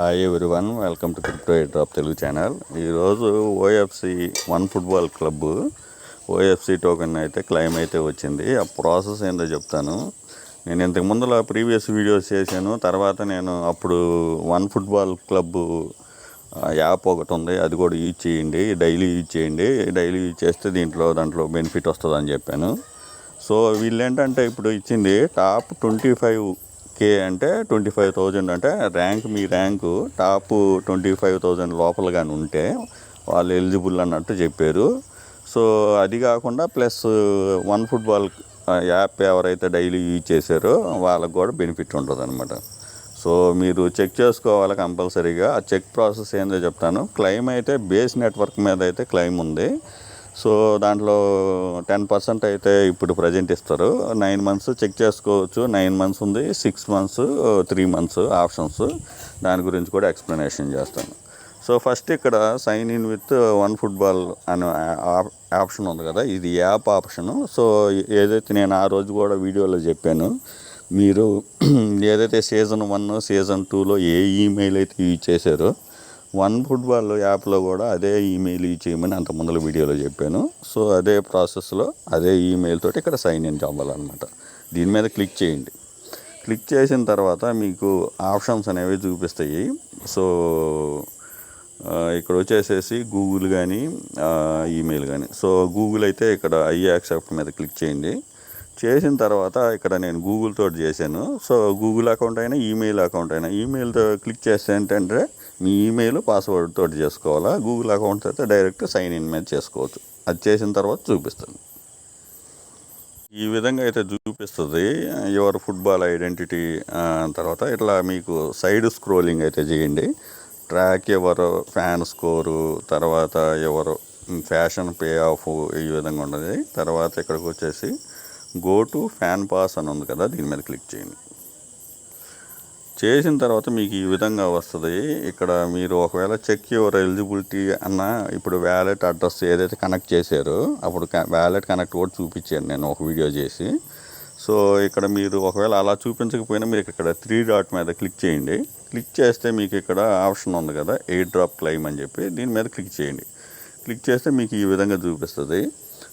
Hi everyone, welcome to crypto airdrop Telugu channel. ఈరోజు OFC one football club OFC token అయితే claim అయితే వచ్చింది. ఆ ప్రాసెస్ ఏందో చెప్తాను. నేను ఇంతకు ముందులో ప్రీవియస్ వీడియోస్ చేశాను. తర్వాత నేను అప్పుడు వన్ ఫుట్బాల్ క్లబ్ యాప్ ఒకటి ఉంది, అది కూడా యూజ్ చేయండి, డైలీ యూజ్ చేయండి, డైలీ యూజ్ చేస్తే దాంట్లో బెనిఫిట్ వస్తుందని చెప్పాను. సో వీళ్ళు ఏంటంటే ఇప్పుడు ఇచ్చింది టాప్ 25K అంటే 25,000 అంటే మీ ర్యాంకు టాప్ 25,000 లోపల కానీ ఉంటే వాళ్ళు ఎలిజిబుల్ అన్నట్టు చెప్పారు. సో అది కాకుండా ప్లస్ వన్ ఫుట్బాల్ యాప్ ఎవరైతే డైలీ యూజ్ చేశారో వాళ్ళకు కూడా బెనిఫిట్ ఉంటుంది అనమాట. సో మీరు చెక్ చేసుకోవాలి కంపల్సరీగా. ఆ చెక్ ప్రాసెస్ ఏందో చెప్తాను. క్లెయిమ్ అయితే బేస్ నెట్వర్క్ మీద అయితే క్లెయిమ్ ఉంది. సో దాంట్లో 10% అయితే ఇప్పుడు ప్రజెంట్ ఇస్తారు. 9 months చెక్ చేసుకోవచ్చు. 9 months ఉంది, 6 months, 3 months ఆప్షన్స్. దాని గురించి కూడా ఎక్స్ప్లెనేషన్ చేస్తాను. సో ఫస్ట్ ఇక్కడ sign in with one football అనే ఆప్షన్ ఉంది కదా, ఇది యాప్ ఆప్షను. సో ఏదైతే నేను ఆ రోజు కూడా వీడియోలో చెప్పాను, మీరు ఏదైతే సీజన్ 1, సీజన్ 2లో ఏ ఈమెయిల్ అయితే యూజ్ చేశారో వన్ ఫుట్బాల్ యాప్లో కూడా అదే ఈమెయిల్ యూజ్ చేయమని అంత ముందర వీడియోలో చెప్పాను. సో అదే ప్రాసెస్లో అదే ఈమెయిల్ తోటి ఇక్కడ సైన్ ఇన్ అవ్వాలన్నమాట. దీని మీద క్లిక్ చేయండి. క్లిక్ చేసిన తర్వాత మీకు ఆప్షన్స్ అనేవి చూపిస్తాయి. సో ఇక్కడ వచ్చేసేసి గూగుల్ కానీ ఈమెయిల్ కానీ. సో గూగుల్ అయితే ఇక్కడ యాక్సెప్ట్ మీద క్లిక్ చేయండి. చేసిన తర్వాత ఇక్కడ నేను గూగుల్ తోటి చేశాను. సో గూగుల్ అకౌంట్ అయినా ఈమెయిల్ అకౌంట్ అయినా, ఈమెయిల్తో క్లిక్ చేస్తే ఏంటంటే మీ ఈమెయిల్ పాస్వర్డ్ తోటి చేసుకోవాలా. గూగుల్ అకౌంట్ అయితే డైరెక్ట్ సైన్ ఇన్ మీద చేసుకోవచ్చు. అది చేసిన తర్వాత చూపిస్తుంది. ఈ విధంగా అయితే చూపిస్తుంది యువర్ ఫుట్బాల్ ఐడెంటిటీ. తర్వాత ఇట్లా మీకు సైడ్ స్క్రోలింగ్ అయితే చేయండి. ట్రాక్ ఎవరు ఫ్యాన్ స్కోరు, తర్వాత ఎవరు ఫ్యాషన్ పే ఆఫ్, ఈ విధంగా ఉన్నది. తర్వాత ఇక్కడికి వచ్చేసి గో టు ఫ్యాన్ పాస్ అని ఉంది కదా, దీని మీద క్లిక్ చేయండి. చేసిన తర్వాత మీకు ఈ విధంగా వస్తుంది. ఇక్కడ మీరు ఒకవేళ చెక్ యువర్ ఎలిజిబిలిటీ అన్న, ఇప్పుడు వ్యాలెట్ అడ్రస్ ఏదైతే కనెక్ట్ చేశారో అప్పుడు వ్యాలెట్ కనెక్ట్ కూడా చూపించాను నేను ఒక వీడియో చేసి. సో ఇక్కడ మీరు ఒకవేళ అలా చూపించకపోయినా మీరు ఇక్కడ 3 డాట్ మీద క్లిక్ చేయండి. క్లిక్ చేస్తే మీకు ఇక్కడ ఆప్షన్ ఉంది కదా, ఎయిర్ డ్రాప్ క్లెయిమ్ అని చెప్పి, దీని మీద క్లిక్ చేయండి. క్లిక్ చేస్తే మీకు ఈ విధంగా చూపిస్తుంది.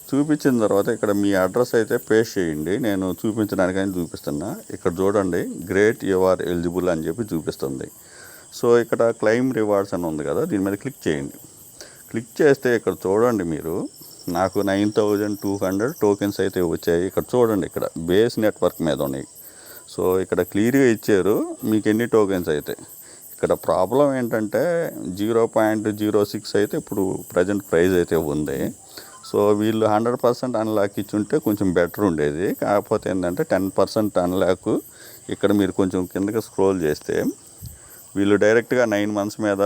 చూపించిన తర్వాత ఇక్కడ మీ అడ్రస్ అయితే పేస్ట్ చేయండి. నేను చూపించడానికని చూపిస్తున్నా. ఇక్కడ చూడండి, గ్రేట్ యు ఆర్ ఎలిజిబుల్ అని చెప్పి చూపిస్తుంది. సో ఇక్కడ క్లెయిమ్ రివార్డ్స్ అని ఉంది కదా, దీని మీద క్లిక్ చేయండి. క్లిక్ చేస్తే ఇక్కడ చూడండి, మీరు నాకు 9,200 టోకెన్స్ అయితే వచ్చాయి. ఇక్కడ చూడండి, ఇక్కడ బేస్ నెట్వర్క్ మీద ఉన్నాయి. సో ఇక్కడ క్లియర్గా ఇచ్చారు మీకు ఎన్ని టోకెన్స్ అయితే. ఇక్కడ ప్రాబ్లం ఏంటంటే 0.06 అయితే ఇప్పుడు ప్రజెంట్ ప్రైస్ అయితే ఉంది. సో వీళ్ళు 100% అన్లాక్ ఇచ్చుంటే కొంచెం బెటర్ ఉండేది. కాకపోతే ఏంటంటే 10% అన్లాక్. ఇక్కడ మీరు కొంచెం కిందకి స్క్రోల్ చేస్తే వీళ్ళు డైరెక్ట్గా 9 months మీద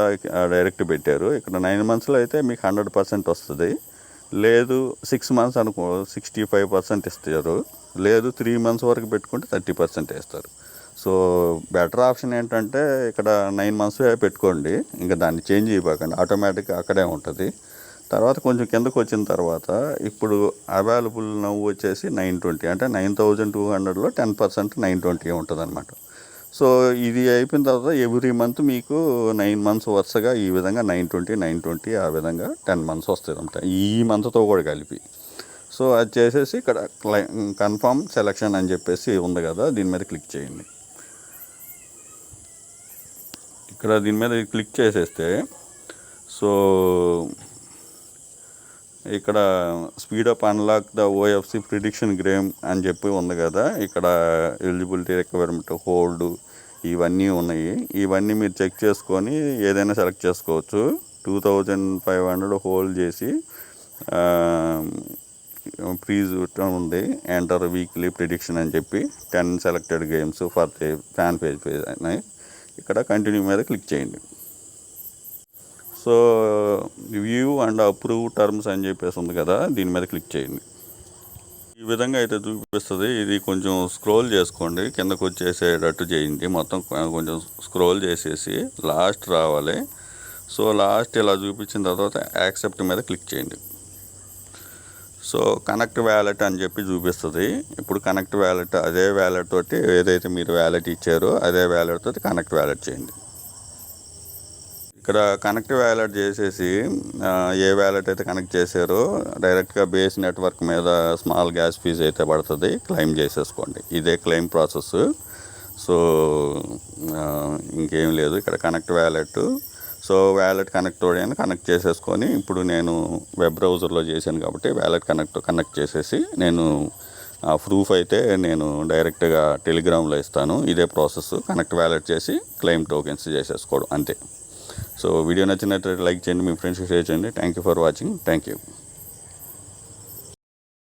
డైరెక్ట్ పెట్టారు. ఇక్కడ 9 monthsలో అయితే మీకు 100% వస్తుంది. లేదు 6 months అనుకో 65% ఇస్తారు. లేదు 3 months వరకు పెట్టుకుంటే 30% వేస్తారు. సో బెటర్ ఆప్షన్ ఏంటంటే ఇక్కడ 9 months పెట్టుకోండి. ఇంకా దాన్ని చేంజ్ చేయబాకండి, ఆటోమేటిక్గా అక్కడే ఉంటుంది. తర్వాత కొంచెం కిందకు వచ్చిన తర్వాత ఇప్పుడు అవైలబుల్ నవ్వు వచ్చేసి 920, అంటే 9,200లో 10% 920 ఉంటుంది అనమాట. సో ఇది అయిపోయిన తర్వాత ఎవ్రీ మంత్ మీకు 9 months వరుసగా ఈ విధంగా 920 ఆ విధంగా 10 months వస్తుంది అనమాట, ఈ మంత్తో కూడా కలిపి. సో అది చేసేసి ఇక్కడ కన్ఫర్మ్ సెలెక్షన్ అని చెప్పేసి ఉంది కదా, దీని మీద క్లిక్ చేయండి. ఇక్కడ దీని మీద క్లిక్ చేసేస్తే సో ఇక్కడ speed up unlock the OFC prediction game అని చెప్పి ఉంది కదా, ఇక్కడ ఎలిజిబిలిటీ రిక్వైర్మెంట్ హోల్డ్ ఇవన్నీ ఉన్నాయి. ఇవన్నీ మీరు చెక్ చేసుకొని ఏదైనా సెలెక్ట్ చేసుకోవచ్చు. 2,500 హోల్డ్ చేసి ప్లీజ్ ఉంది, ఎంటర్ వీక్లీ ప్రిడిక్షన్ అని చెప్పి 10 selected games for fan page ఉన్నాయి. ఇక్కడ కంటిన్యూ మీద క్లిక్ చేయండి. So view and approve terms అని చెప్పేసి ఉంది కదా, దీని మీద క్లిక్ చేయండి. ఈ విధంగా అయితే చూపిస్తుంది. ఇది కొంచెం స్క్రోల్ చేసుకోండి, కిందకు వచ్చేసేటట్టు చేయండి. మొత్తం కొంచెం స్క్రోల్ చేసేసి లాస్ట్ రావాలి. సో లాస్ట్ ఇలా చూపించిన తర్వాత యాక్సెప్ట్ మీద క్లిక్ చేయండి. సో కనెక్ట్ వ్యాలెట్ అని చెప్పి చూపిస్తుంది. ఇప్పుడు కనెక్ట్ వ్యాలెట్, అదే వ్యాలెట్ తోటి ఏదైతే మీరు వ్యాలెట్ ఇచ్చారో అదే వ్యాలెట్ తోటి కనెక్ట్ వ్యాలెట్ చేయండి. ఇక్కడ కనెక్ట్ వ్యాలెట్ చేసేసి ఏ వ్యాలెట్ అయితే కనెక్ట్ చేశారో డైరెక్ట్గా బేస్ నెట్వర్క్ మీద స్మాల్ గ్యాస్ ఫీజ్ అయితే పడుతుంది, క్లెయిమ్ చేసేసుకోండి. ఇదే క్లెయిమ్ ప్రాసెస్. సో ఇంకేం లేదు ఇక్కడ connect wallet. So wallet connect చేసేసుకొని ఇప్పుడు నేను వెబ్ బ్రౌజర్లో చేశాను కాబట్టి వ్యాలెట్ కనెక్ట్ చేసేసి నేను ప్రూఫ్ అయితే నేను డైరెక్ట్గా టెలిగ్రామ్లో ఇస్తాను. ఇదే ప్రాసెస్, కనెక్ట్ వ్యాలెట్ చేసి క్లెయిమ్ టోకెన్స్ చేసేసుకోవడం అంతే. సో వీడియో నచ్చినట్లయితే లైక్ చేయండి, మీ ఫ్రెండ్స్కి షేర్ చేయండి. Thank you for watching. Thank you.